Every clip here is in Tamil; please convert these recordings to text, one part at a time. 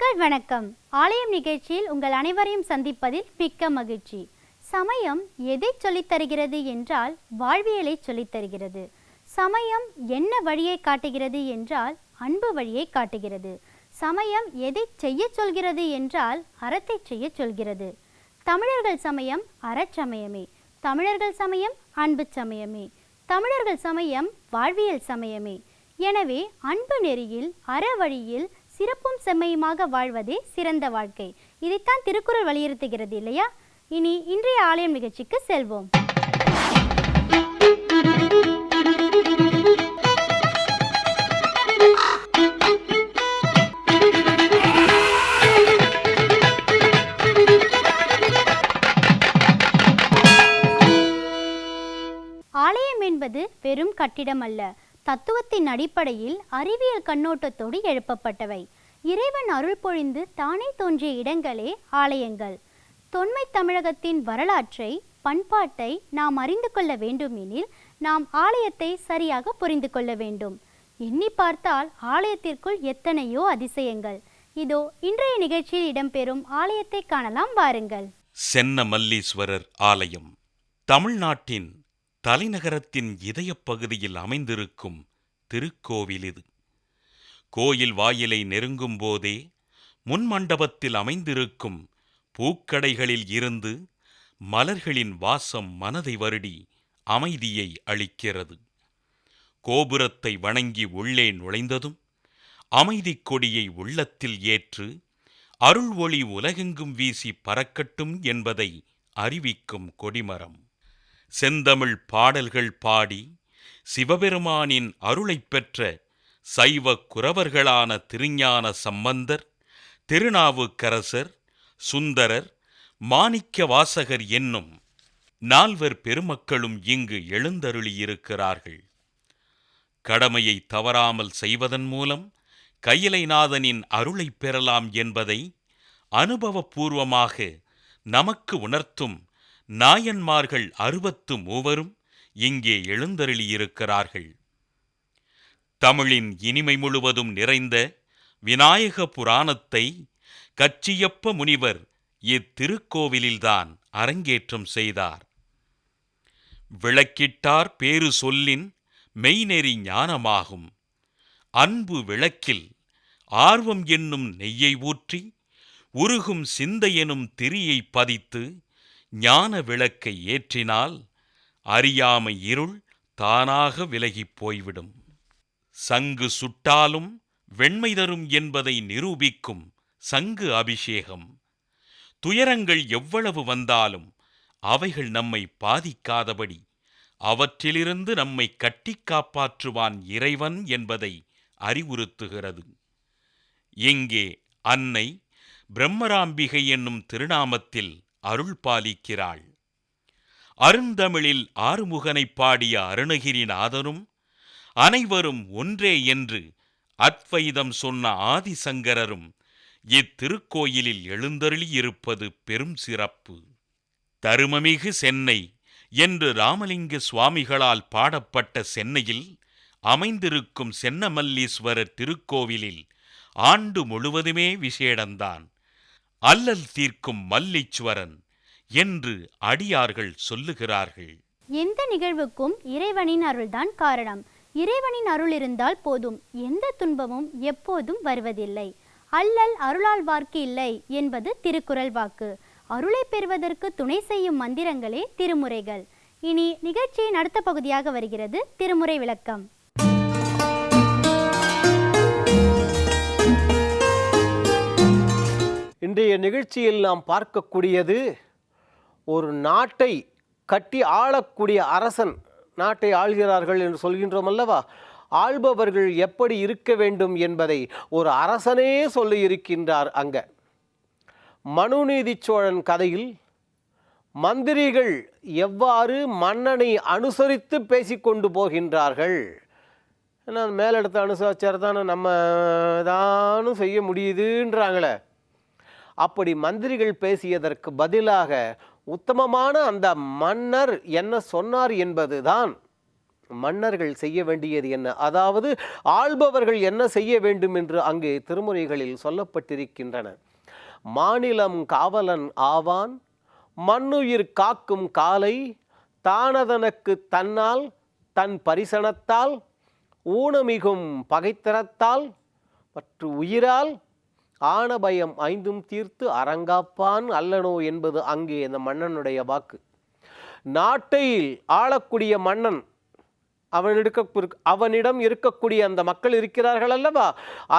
நேயர்கள் வணக்கம். ஆலயம் நிகழ்ச்சியில் உங்கள் அனைவரையும் சந்திப்பதில் மிக்க மகிழ்ச்சி. சமயம் எதை சொல்லித் தருகிறது என்றால் வாழ்வியலை சொல்லித் தருகிறது. சமயம் என்ன வழியை காட்டுகிறது என்றால் அன்பு வழியை காட்டுகிறது. சமயம் எதை செய்ய சொல்கிறது என்றால் அறத்தை செய்ய சொல்கிறது. தமிழர்கள் சமயம் அறச்சமயமே, தமிழர்கள் சமயம் அன்பு சமயமே, தமிழர்கள் சமயம் வாழ்வியல் சமயமே. எனவே அன்பு நெறியில் அற வழியில் சிறப்பும் செம்மையுமாக வாழ்வதே சிறந்த வாழ்க்கை. இதைத்தான் திருக்குறள் வலியுறுத்துகிறது இல்லையா? இனி இன்றைய ஆலயம் நிகழ்ச்சிக்கு செல்வோம். ஆலயம் என்பது வெறும் கட்டிடம் அல்ல, தத்துவத்தின் அடிப்படையில் அறிவியல் கண்ணோட்டத்தோடு எழுப்பப்பட்டவை. இறைவன் அருள் பொழிந்து தானே தோன்றிய இடங்களே ஆலயங்கள். தொன்மை தமிழகத்தின் வரலாற்றை, பண்பாட்டை நாம் அறிந்து கொள்ள வேண்டுமெனில் நாம் ஆலயத்தை சரியாக புரிந்து கொள்ள வேண்டும். எண்ணி பார்த்தால் ஆலயத்திற்குள் எத்தனையோ அதிசயங்கள். இதோ இன்றைய நிகழ்ச்சியில் இடம்பெறும் ஆலயத்தை காணலாம், வாருங்கள். சென்னமல்லீஸ்வரர் ஆலயம் தமிழ்நாட்டின் தலைநகரத்தின் இதய பகுதியில் அமைந்திருக்கும் திருக்கோவில் இது. கோயில் வாயிலை நெருங்கும் போதே முன்மண்டபத்தில் அமைந்திருக்கும் பூக்கடைகளில் இருந்து மலர்களின் வாசம் மனதை வருடி அமைதியை அளிக்கிறது. கோபுரத்தை வணங்கி உள்ளே நுழைந்ததும் அமைதிக் கொடியை உள்ளத்தில் ஏற்று அருள் ஒளி உலகெங்கும் வீசி பறக்கட்டும் என்பதை அறிவிக்கும் கொடிமரம். செந்தமிழ் பாடல்கள் பாடி சிவபெருமானின் அருளைப் பெற்ற சைவ குரவர்களான திருஞான சம்பந்தர், திருநாவுக்கரசர், சுந்தரர், மாணிக்க வாசகர் என்னும் 4 பெருமக்களும் இங்கு எழுந்தருளியிருக்கிறார்கள். கடமையை தவறாமல் செய்வதன் மூலம் கையிலைநாதனின் அருளை பெறலாம் என்பதை அனுபவபூர்வமாக நமக்கு உணர்த்தும் நாயன்மார்கள் 63 இங்கே எழுந்தருளியிருக்கிறார்கள். தமிழின் இனிமை முழுவதும் நிறைந்த விநாயக புராணத்தை கச்சியப்ப முனிவர் இத்திருக்கோவிலில்தான் அரங்கேற்றம் செய்தார். விளக்கிட்டார் பேரு சொல்லின் மெய்நெறி ஞானமாகும், அன்பு விளக்கில் ஆர்வம் என்னும் நெய்யை ஊற்றி உருகும் சிந்தையெனும் திரியை பதித்து ஞான விளக்கை ஏற்றினால் அறியாமை இருள் தானாக விலகிப் போய்விடும். சங்கு சுட்டாலும் வெண்மை தரும் என்பதை நிரூபிக்கும் சங்கு அபிஷேகம். துயரங்கள் எவ்வளவு வந்தாலும் அவைகள் நம்மை பாதிக்காதபடி அவற்றிலிருந்து நம்மை கட்டி காப்பாற்றுவான் இறைவன் என்பதை அறிவுறுத்துகிறது. இங்கே அன்னை பிரம்மராம்பிகை என்னும் திருநாமத்தில் அருள் பாலிக்கிறாள். அருந்தமிழில் ஆறுமுகனை பாடிய அருணகிரிநாதரும் அனைவரும் ஒன்றே என்று அத்வைதம் சொன்ன ஆதிசங்கரரும் இத்திருக்கோயிலில் எழுந்தருளியிருப்பது பெரும் சிறப்பு. தருமமிகு சென்னை என்று ராமலிங்க சுவாமிகளால் பாடப்பட்ட சென்னையில் அமைந்திருக்கும் சென்னமல்லீஸ்வரர் திருக்கோவிலில் ஆண்டு முழுவதுமே விசேடந்தான். அல்லல் தீர்க்கும் மல்லீஸ்வரன் என்று அடியார்கள் சொல்லுகிறார்கள். எந்த நிகழ்வுக்கும் இறைவனின் அருள்தான் காரணம். இறைவனின் அருள் இருந்தால் போதும், எந்த துன்பமும் எப்போதும் வருவதில்லை. அல்லல் அருளால் வார்க்கு இல்லை என்பது திருக்குறள் வாக்கு. அருளை பெறுவதற்கு துணை செய்யும் மந்திரங்களே திருமுறைகள். இனி நிகழ்ச்சியின் அடுத்த பகுதியாக வருகிறது திருமுறை விளக்கம். இன்றைய நிகழ்ச்சியில் நாம் பார்க்கக்கூடியது ஒரு நாட்டை கட்டி ஆளக்கூடிய அரசன். நாட்டை ஆள்கிறார்கள் என்று சொல்கின்றோம் அல்லவா? ஆள்பவர்கள் எப்படி இருக்க வேண்டும் என்பதை ஒரு அரசனே சொல்லியிருக்கின்றார். அங்க மனுநீதி சோழன் கதையில் மந்திரிகள் எவ்வாறு மன்னனை அனுசரித்து பேசிக்கொண்டு போகின்றார்கள். ஏன்னா மேலிடத்தை அனுசரிச்சார் நம்ம தானும் செய்ய முடியுதுன்றாங்களே. அப்படி மந்திரிகள் பேசியதற்கு பதிலாக உத்தமமான அந்த மன்னர் என்ன சொன்னார் என்பதுதான் மன்னர்கள் செய்ய வேண்டியது என்ன, அதாவது ஆள்பவர்கள் என்ன செய்ய வேண்டும் என்று அங்கே திருமுறைகளில் சொல்லப்பட்டிருக்கின்றன. மாநிலம் காவலன் ஆவான், மண்ணுயிர் காக்கும் காலை, தானதனக்கு தன்னால் தன் பரிசனத்தால், ஊனமிகும் பகைத்திறத்தால் மற்றும் உயிரால், ஆனபயம் ஐந்தும் தீர்த்து அறங்காப்பான் அல்லனோ என்பது அங்கே இந்த மன்னனுடைய வாக்கு. நாட்டை ஆளக்கூடிய மன்னன், அவனிடம் இருக்கக்கூடிய அந்த மக்கள் இருக்கிறார்கள் அல்லவா,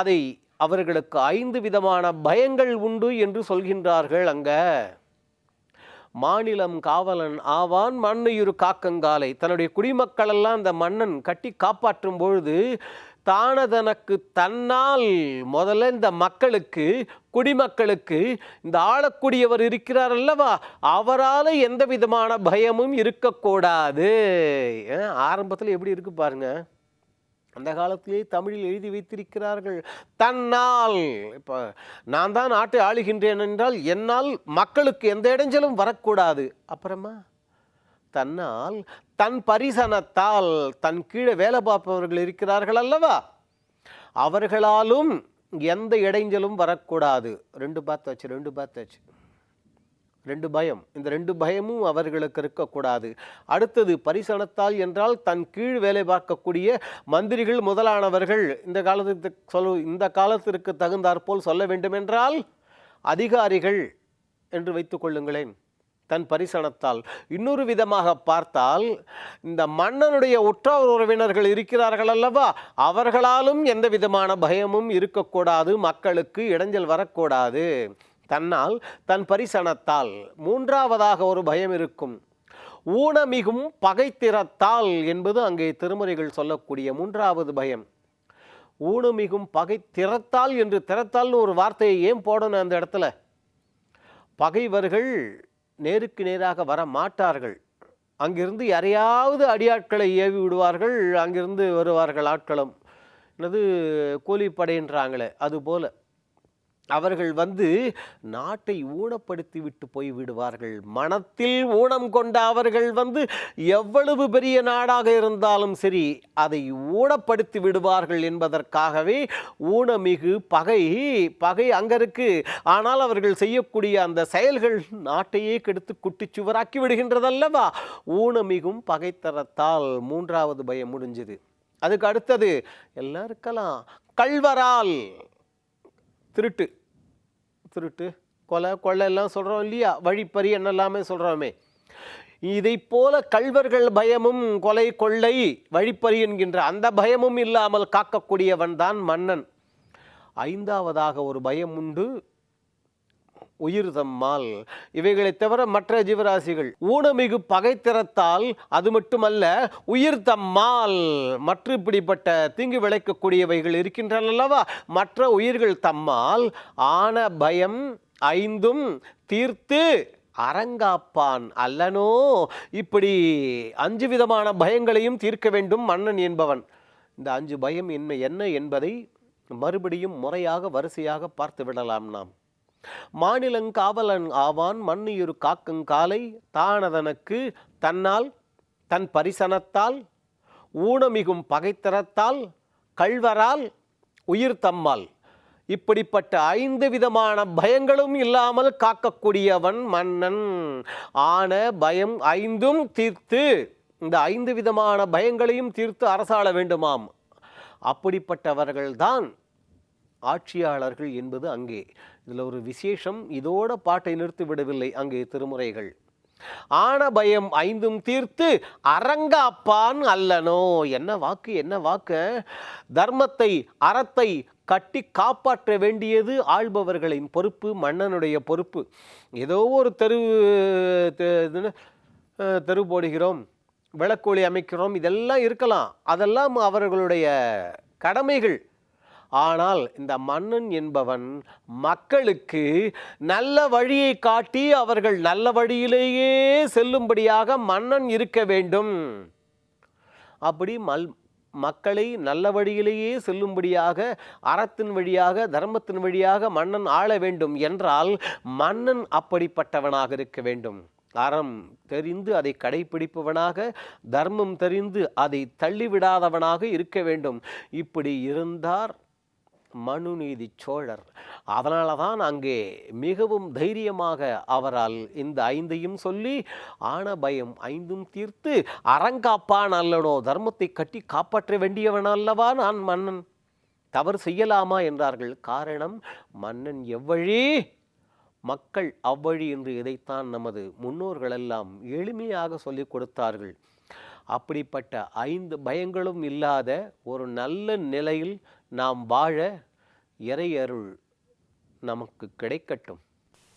அதை அவர்களுக்கு 5 விதமான பயங்கள் உண்டு என்று சொல்கின்றார்கள். அங்க மாநிலம் காவலன் ஆவான், மண்ணுயிர் காக்கங்காலை, தன்னுடைய குடிமக்களெல்லாம் அந்த மன்னன் கட்டி காப்பாற்றும் பொழுது தானதனக்கு தன்னால், முதல்ல இந்த மக்களுக்கு, குடிமக்களுக்கு இந்த ஆளக்கூடியவர் இருக்கிறார் அல்லவா, அவரால் எந்த விதமான பயமும் இருக்கக்கூடாது. ஆரம்பத்தில் எப்படி இருக்கு பாருங்க, அந்த காலத்திலே தமிழில் எழுதி வைத்திருக்கிறார்கள். தன்னால், இப்போ நான் தான் நாட்டை ஆளுகின்றேன் என்றால் என்னால் மக்களுக்கு எந்த இடைஞ்சலும் வரக்கூடாது. அப்புறமா தன்னால், தன் பரிசனத்தால், தன் கீழே வேலை பார்ப்பவர்கள் இருக்கிறார்கள் அல்லவா, அவர்களாலும் எந்த இடைஞ்சலும் வரக்கூடாது. 2 பார்த்தாச்சு. 2 பயம், இந்த 2 பயமும் அவர்களுக்கு இருக்கக்கூடாது. அடுத்தது பரிசனத்தால் என்றால் தன் கீழ் வேலை பார்க்கக்கூடிய மந்திரிகள் முதலானவர்கள், இந்த காலத்திற்கு தகுந்தாற்போல் சொல்ல வேண்டுமென்றால் அதிகாரிகள் என்று வைத்துக் கொள்ளுங்களேன். தன் பரிசனத்தால். இன்னொரு விதமாக பார்த்தால், இந்த மன்னனுடைய உற்றார் உறவினர்கள் இருக்கிறார்கள் அல்லவா, அவர்களாலும் எந்த விதமான பயமும் இருக்கக்கூடாது, மக்களுக்கு இடைஞ்சல் வரக்கூடாது. தன்னால், தன் பரிசனத்தால். மூன்றாவதாக ஒரு பயம் இருக்கும், ஊனமிகும் பகைத்திறத்தால் என்பது அங்கே திருமுறைகள் சொல்லக்கூடிய 3வது பயம். ஊனமிகும் பகைத்திறத்தால் என்று, திறத்தால்னு ஒரு வார்த்தையை ஏன் போடணும் அந்த இடத்துல? பகைவர்கள் நேருக்கு நேராக வர மாட்டார்கள். அங்கிருந்து யாரையாவது அடியாட்களை ஏவி விடுவார்கள், அங்கிருந்து வருவார்கள் ஆட்களும். என்னது கூலிப்படைன்றாங்களே, அதுபோல அவர்கள் வந்து நாட்டை ஊனப்படுத்தி விட்டு போய் விடுவார்கள். மனத்தில் ஊனம் கொண்ட அவர்கள் வந்து எவ்வளவு பெரிய நாடாக இருந்தாலும் சரி அதை ஊனப்படுத்தி விடுவார்கள் என்பதற்காகவே ஊனமிகு பகை அங்க இருக்கு. ஆனால் அவர்கள் செய்யக்கூடிய அந்த செயல்கள் நாட்டையே கெடுத்து குட்டிச்சுவராக்கி விடுகின்றதல்லவா. ஊனமிகும் பகைத்தரத்தால் 3வது பயம் முடிஞ்சது. அதுக்கு அடுத்தது எல்லாம் இருக்கலாம், கள்வரால். திருட்டு கொலை எல்லாம் சொல்கிறோம் இல்லையா, வழிப்பறி என்னெல்லாமே சொல்கிறோமே. இதை போல கள்வர்கள் பயமும், கொலை கொள்ளை வழிப்பறி என்கின்ற அந்த பயமும் இல்லாமல் காக்கக்கூடியவன் தான் மன்னன். 5வதாக ஒரு பயம் உண்டு, உயிர் தம்மால். இவைகளை தவிர மற்ற ஜீவராசிகள் ஊனமிகு பகைத்திறத்தால், அது மட்டுமல்ல உயிர் தம்மால், மற்ற இப்படிப்பட்ட தீங்கு விளைக்கக்கூடியவைகள் இருக்கின்றன அல்லவா, மற்ற உயிர்கள் தம்மால் ஆன பயம் 5ம் தீர்த்து அறங்காப்பான் அல்லனோ. இப்படி 5 விதமான பயங்களையும் தீர்க்க வேண்டும் மன்னன் என்பவன். இந்த 5 பயம் என்ன என்பதை மறுபடியும் முறையாக வரிசையாக பார்த்து விடலாம் நாம். மாநிலங்காவலன் ஆவான், மண்ணுயிர் காக்கங்காலை, தானதனக்கு தன்னால், தன் பரிசனத்தால், ஊனமிகும் பகைத்திறத்தால், கள்வரால், உயிர் தம்மால். இப்படிப்பட்ட 5 விதமான பயங்களும் இல்லாமல் காக்கக்கூடியவன் மன்னன். ஆன பயம் 5ம் தீர்த்து, இந்த 5 விதமான பயங்களையும் தீர்த்து அரசாள வேண்டுமாம். அப்படிப்பட்டவர்கள்தான் ஆட்சியாளர்கள் என்பது அங்கே. இதில் ஒரு விசேஷம், இதோட பாட்டை நிறுத்தி விடவில்லை அங்கே திருமுறைகள். ஆன பயம் 5ம் தீர்த்து அறங்காப்பான் அல்லனோ. என்ன வாக்கு! தர்மத்தை, அறத்தை கட்டி காப்பாற்ற வேண்டியது ஆள்பவர்களின் பொறுப்பு, மன்னனுடைய பொறுப்பு. ஏதோ ஒரு தெரு போடுகிறோம், விளக்கோலி அமைக்கிறோம், இதெல்லாம் இருக்கலாம், அதெல்லாம் அவர்களுடைய கடமைகள். ஆனால் இந்த மன்னன் என்பவன் மக்களுக்கு நல்ல வழியை காட்டி அவர்கள் நல்ல வழியிலேயே செல்லும்படியாக மன்னன் இருக்க வேண்டும். அப்படி மக்களை நல்ல வழியிலேயே செல்லும்படியாக, அறத்தின் வழியாக, தர்மத்தின் வழியாக மன்னன் ஆள வேண்டும் என்றால் மன்னன் அப்படிப்பட்டவனாக இருக்க வேண்டும். அறம் தெரிந்து அதை கடைப்பிடிப்பவனாக, தர்மம் தெரிந்து அதை தள்ளிவிடாதவனாக இருக்க வேண்டும். இப்படி இருந்தார் மனுநீதி சோழர். அதனால தான் அங்கே மிகவும் தைரியமாக அவரால் இந்த 5ஐயும் சொல்லி ஆன பயம் 5ம் தீர்த்து அறங்காப்பான் அல்லனோ, தர்மத்தை கட்டி காப்பாற்ற வேண்டியவன் அல்லவா நான் மன்னன், தவறு செய்யலாமா என்றார்கள். காரணம், மன்னன் எவ்வழி மக்கள் அவ்வழி என்று இதைத்தான் நமது முன்னோர்களெல்லாம் எளிமையாக சொல்லிக் கொடுத்தார்கள். அப்படிப்பட்ட 5 பயங்களும் இல்லாத ஒரு நல்ல நிலையில் நாம் வாழ இறையருள் நமக்கு கிடைக்கட்டும்.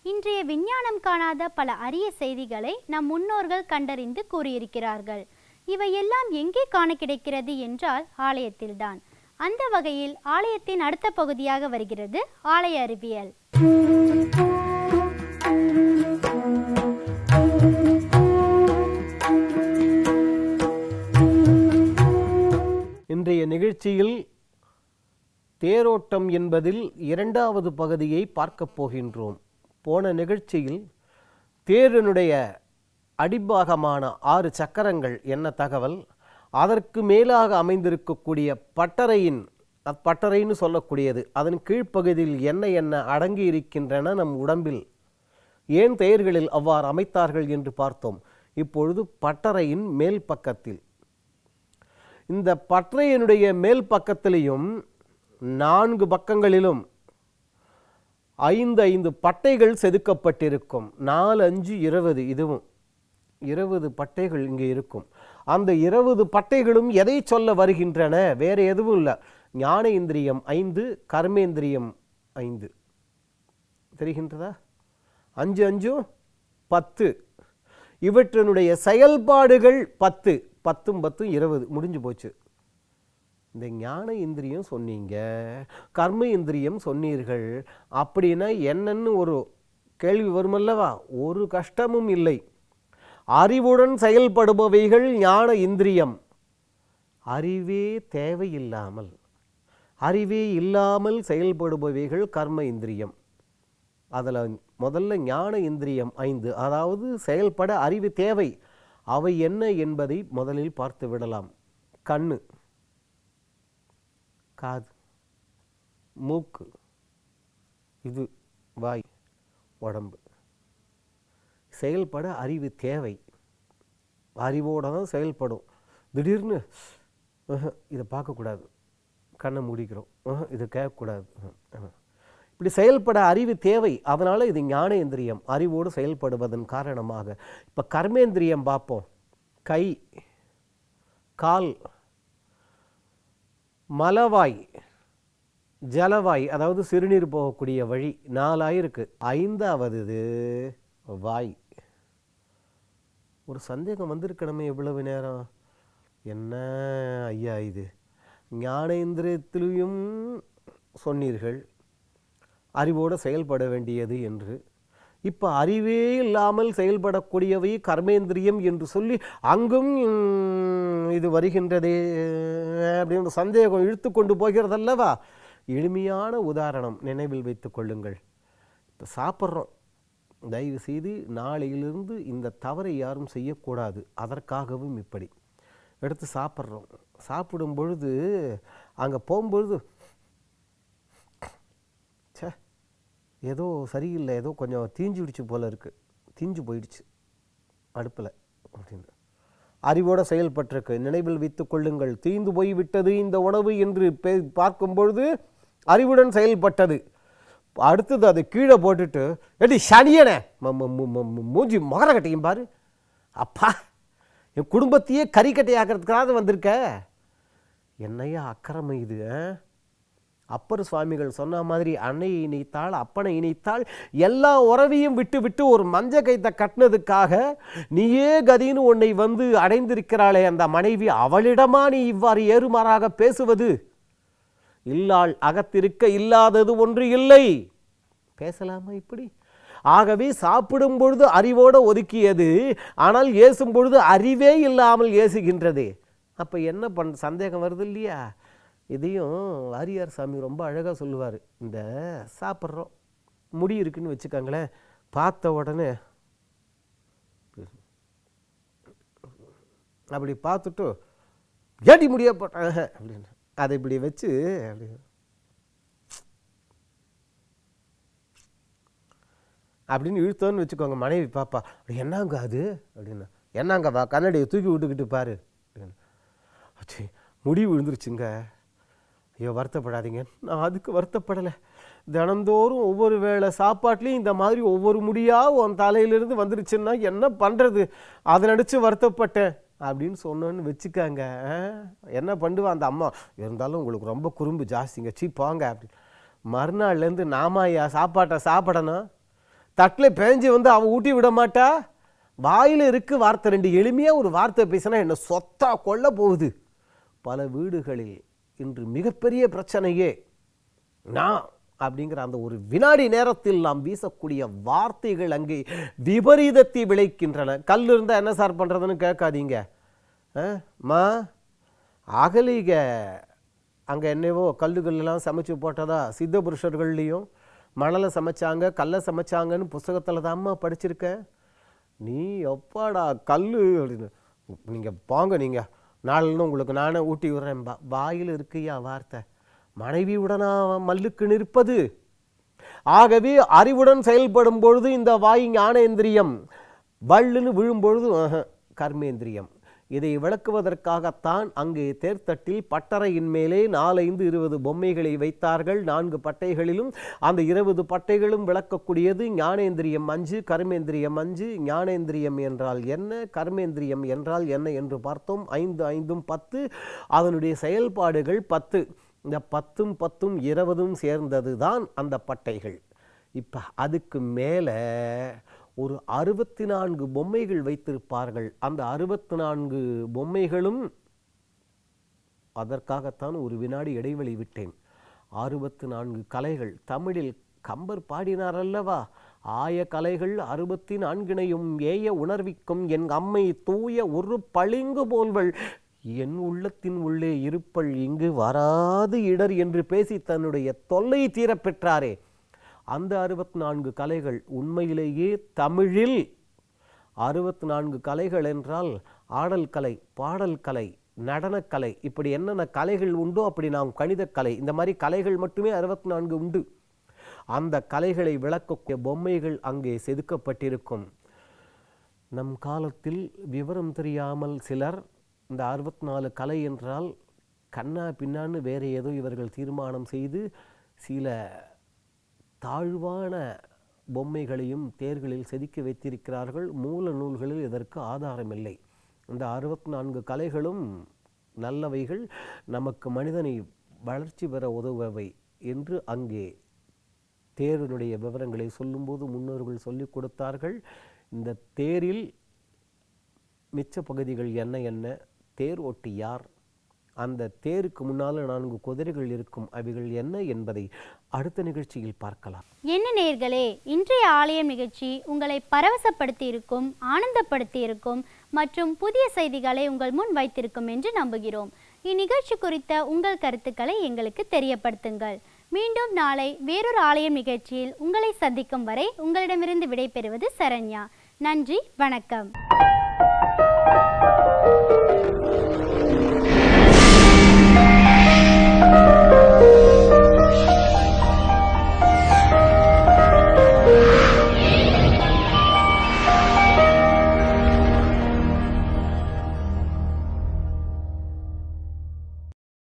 இன்றைய விஞ்ஞானம் காணாத பல அரிய செய்திகளை நம் முன்னோர்கள் கண்டறிந்து கூறியிருக்கிறார்கள். இவையெல்லாம் எங்கே காண கிடைக்கிறது என்றால் ஆலயத்தில்தான். அந்த வகையில் ஆலயத்தின் அடுத்த பகுதியாக வருகிறது ஆலய அறிவியல். இன்றைய நிகழ்ச்சியில் தேரோட்டம் என்பதில் 2வது பகுதியை பார்க்கப் போகின்றோம். போன நிகழ்ச்சியில் தேரினுடைய அடிப்பாகமான 6 சக்கரங்கள் என்ன தகவல், அதற்கு மேலாக அமைந்திருக்கக்கூடிய பட்டறைன்னு சொல்லக்கூடியது, அதன் கீழ்ப்பகுதியில் என்ன என்ன அடங்கி இருக்கின்றன, நம் உடம்பில் ஏன் தேர்களில் அவ்வாறு அமைத்தார்கள் என்று பார்த்தோம். இப்பொழுது பட்டறையின் மேல் பக்கத்தில், இந்த பட்டறையினுடைய மேல் பக்கத்திலையும் 4 பக்கங்களிலும் 5 பட்டைகள் செதுக்கப்பட்டிருக்கும். 4, 5, 20, இதுவும் 20 பட்டைகள் இங்கே இருக்கும். அந்த 20 பட்டைகளும் எதை சொல்ல வருகின்றன? வேறு எதுவும் இல்லை. ஞானேந்திரியம் 5, கர்மேந்திரியம் 5. தெரிகின்றதா? 5, 5, 10. இவற்றினுடைய செயல்பாடுகள் 10, 10, 10, 20 முடிஞ்சு போச்சு. இந்த ஞான இந்திரியம் சொன்னீங்க, கர்ம இந்திரியம் சொன்னீர்கள், அப்படின்னா என்னன்னு ஒரு கேள்வி வருமல்லவா? ஒரு கஷ்டமும் இல்லை. அறிவுடன் செயல்படுபவைகள் ஞான இந்திரியம். அறிவே தேவையில்லாமல், அறிவே இல்லாமல் செயல்படுபவைகள் கர்ம இந்திரியம். அதில் முதல்ல ஞான இந்திரியம் 5, அதாவது செயல்பட அறிவு தேவை. அவை என்ன என்பதை முதலில் பார்த்து விடலாம். கண்ணு, காது, மூக்கு, இது வாய், உடம்பு. செயல்பட அறிவு தேவை. அறிவோடு தான் செயல்படும். திடீர்னு இதை பார்க்கக்கூடாது, கண்ணை மூடிக்கிறோம், இதை கேட்கக்கூடாது. இப்படி செயல்பட அறிவு தேவை. அதனால் இது ஞானேந்திரியம், அறிவோடு செயல்படுவதன் காரணமாக. இப்போ கர்மேந்திரியம் பார்ப்போம். கை, கால், மலவாய், ஜலவாய், அதாவது சிறுநீர் போகக்கூடிய வழி 4 இருக்கு. 5வது வாய். ஒரு சந்தேகம் வந்திருக்கணுமே இவ்வளவு நேரம், என்ன ஐயா இது, ஞானேந்திரியத்திலையும் சொன்னீர்கள் அறிவோடு செயல்பட வேண்டியது என்று, இப்போ அறிவே இல்லாமல் செயல்படக்கூடியவை கர்மேந்திரியம் என்று சொல்லி அங்கும் இது வருகின்றதே அப்படின்னு சந்தேகம் இழுத்து கொண்டு போகிறதல்லவா? எளிமையான உதாரணம் நினைவில் வைத்து கொள்ளுங்கள். இப்போ சாப்பிட்றோம், தயவு செய்து நாளையிலிருந்து இந்த தவறை யாரும் செய்யக்கூடாது. அதற்காகவும் இப்படி எடுத்து சாப்பிட்றோம். சாப்பிடும் பொழுது அங்கே போகும்பொழுது ஏதோ சரியில்லை, ஏதோ கொஞ்சம் தீஞ்சுடுச்சு போல இருக்குது, தீஞ்சு போயிடுச்சு அடுப்பில் அப்படின்னு அறிவோடு செயல்பட்டிருக்கு. நினைவில் வைத்து கொள்ளுங்கள். தீந்து போய்விட்டது இந்த உணவு என்று பார்க்கும்பொழுது அறிவுடன் செயல்பட்டது. அடுத்தது அதை கீழே போட்டுட்டு, எடி சனியனே மூஞ்சி மகரக்கட்டையும் பாரு, அப்பா என் குடும்பத்தையே கறிக்கட்டை ஆக்கிறதுக்காக வந்திருக்க, என்னையா அக்கிரமை இது. அப்பர் சுவாமிகள் சொன்ன மாதிரி அன்னையை இணைத்தாள், அப்பனை இணைத்தாள், எல்லா உறவையும் விட்டு விட்டு ஒரு மஞ்ச கைத்தை கட்டினதுக்காக நீயே கதின்னு உன்னை வந்து அடைந்திருக்கிறாளே அந்த மனைவி, அவளிடமா நீ இவ்வாறு ஏறுமாறாக பேசுவது? இல்லாள் அகத்திருக்க இல்லாதது ஒன்று இல்லை. பேசலாமா இப்படி? ஆகவே சாப்பிடும் பொழுது அறிவோடு ஒதுக்கியது, ஆனால் ஏசும் பொழுது அறிவே இல்லாமல் ஏசுகின்றது. அப்போ என்ன சந்தேகம் வருது இல்லையா? இதையும் வாரியார் சாமி ரொம்ப அழகாக சொல்லுவார். இந்த சாப்பிட்றோம், முடி இருக்குன்னு வச்சுக்கோங்களேன், பார்த்த உடனே அப்படி பார்த்துட்டு ஏடி முடிய போட்டாங்க அப்படின்னு அதை இப்படி வச்சு அப்படி அப்படின்னு இழுத்தோன்னு வச்சுக்கோங்க. மனைவி பாப்பா என்னங்க அது அப்படின்னு, என்னங்க வா கண்ணாடியை தூக்கி விட்டுக்கிட்டு பாரு அப்படின்னு. ஆச்சு முடி விழுந்துருச்சுங்க. ஐயோ வருத்தப்படாதீங்க. நான் அதுக்கு வருத்தப்படலை. தினந்தோறும் ஒவ்வொரு வேளை சாப்பாட்லேயும் இந்த மாதிரி ஒவ்வொரு முடியாக உன் தலையிலிருந்து வந்துருச்சுன்னா என்ன பண்ணுறது, அதை நினச்சி வருத்தப்பட்டேன் அப்படின்னு சொன்னோன்னு வச்சுக்காங்க. என்ன பண்ணுவேன் அந்த அம்மா, இருந்தாலும் உங்களுக்கு ரொம்ப குறும்பு ஜாஸ்திங்க, சீப்பாங்க அப்படின்னு. மறுநாள்லேருந்து நாமாயா சாப்பாட்டை சாப்பிடணும், தட்டில் பேஞ்சு வந்து அவள் ஊட்டி விட மாட்டா, வாயில் இருக்கு வார்த்தை, 2 எளிமையாக ஒரு வார்த்தை பேசினா என்னை சொத்தா கொள்ள போகுது. பல வீடுகளில் இன்று மிகப்பெரிய பிரச்சனையே நான் அப்படிங்கிற அந்த ஒரு வினாடி நேரத்தில் நாம் வீசக்கூடிய வார்த்தைகள் அங்கே விபரீதத்தை விளைக்கின்றன. கல் இருந்தால் என்ன சார் பண்ணுறதுன்னு கேட்காதீங்க. மா அகலிக அங்கே என்னவோ கல்லுகள்லாம் சமைச்சு போட்டதா சித்த புருஷர்கள்லேயும் மணலை சமைச்சாங்க கல்லை சமைச்சாங்கன்னு புஸ்தகத்தில் தான்மா படிச்சிருக்கேன். நீ எப்பாடா கல் அப்படின்னு, நீங்கள் போங்க, நீங்கள் நாளில் உங்களுக்கு நானே ஊட்டி விடுறேன். வாயில் இருக்குயா வார்த்தை, மனைவியுடனா மல்லுக்கு நிற்பது. ஆகவே அறிவுடன் செயல்படும் பொழுது இந்த வாய் ஞானேந்திரியம், வள்ளுன்னு விழும்பொழுது கர்மேந்திரியம். இதை விளக்குவதற்காகத்தான் அங்கே தேர்தட்டில் பட்டறையின் மேலே 4-5-20 பொம்மைகளை வைத்தார்கள். 4 பட்டைகளிலும் அந்த 20 பட்டைகளும் விளக்கக்கூடியது ஞானேந்திரியம் 5, கர்மேந்திரியம் 5. ஞானேந்திரியம் என்றால் என்ன, கர்மேந்திரியம் என்றால் என்ன என்று பார்த்தோம். 5 5 10, அதனுடைய செயல்பாடுகள் 10. இந்த 10 10 20 சேர்ந்தது தான் அந்த பட்டைகள். இப்போ அதுக்கு மேலே ஒரு 64 பொம்மைகள் வைத்திருப்பார்கள். அந்த 64 பொம்மைகளும், அதற்காகத்தான் ஒரு வினாடி இடைவெளி விட்டேன். 64 கலைகள். தமிழில் கம்பர் பாடினார் அல்லவா, ஆய கலைகள் 64 ஏய உணர்விக்கும் என் அம்மை தூய ஒரு பளிங்கு போல்வள் என் உள்ளத்தின் உள்ளே இருப்பள் இங்கு வராது இடர் என்று பேசி தன்னுடைய தொல்லை தீர பெற்றாரே. அந்த 64 கலைகள் உண்மையிலேயே தமிழில் 64 கலைகள் என்றால் ஆடல் கலை, பாடல் கலை, நடனக்கலை, இப்படி என்னென்ன கலைகள் உண்டோ அப்படி நாம் கணிதக்கலை, இந்த மாதிரி கலைகள் மட்டுமே 64 உண்டு. அந்த கலைகளை விளக்கக்கூடிய பொம்மைகள் அங்கே செதுக்கப்பட்டிருக்கும். நம் காலத்தில் விவரம் தெரியாமல் சிலர் இந்த 64 கலை என்றால் கண்ணா பின்னான்னு வேறு ஏதோ இவர்கள் தீர்மானம் செய்து சில தாழ்வான பொம்மைகளையும் தேர்களில் செதுக்கி வைத்திருக்கிறார்கள். மூல நூல்களில் இதற்கு ஆதாரமில்லை. இந்த 64 கலைகளும் நல்லவைகள், நமக்கு மனிதனை வளர்ச்சி பெற உதவுபவை என்று அங்கே தேரினுடைய விவரங்களை சொல்லும்போது முன்னோர்கள் சொல்லிக் கொடுத்தார்கள். இந்த தேரில் மிச்ச பகுதிகள் என்ன என்ன, தேர் ஓட்டி யார், அந்த தேருக்கு முன்னால் 4 குதிரைகள் இருக்கும், அவைகள் என்ன என்பதை அடுத்த நிகழ்ச்சியில் பார்க்கலாம். என்ன நேயர்களே, இன்றைய ஆலயம் நிகழ்ச்சி உங்களை பரவசப்படுத்தி இருக்கும், ஆனந்தப்படுத்தி இருக்கும் மற்றும் புதிய செய்திகளை உங்கள் முன் வைத்திருக்கும் என்று நம்புகிறோம். இந்நிகழ்ச்சி குறித்த உங்கள் கருத்துக்களை எங்களுக்கு தெரியப்படுத்துங்கள். மீண்டும் நாளை வேறொரு ஆலயம் நிகழ்ச்சியில் உங்களை சந்திக்கும் வரை உங்களிடமிருந்து விடைபெறுவது சரண்யா. நன்றி, வணக்கம்.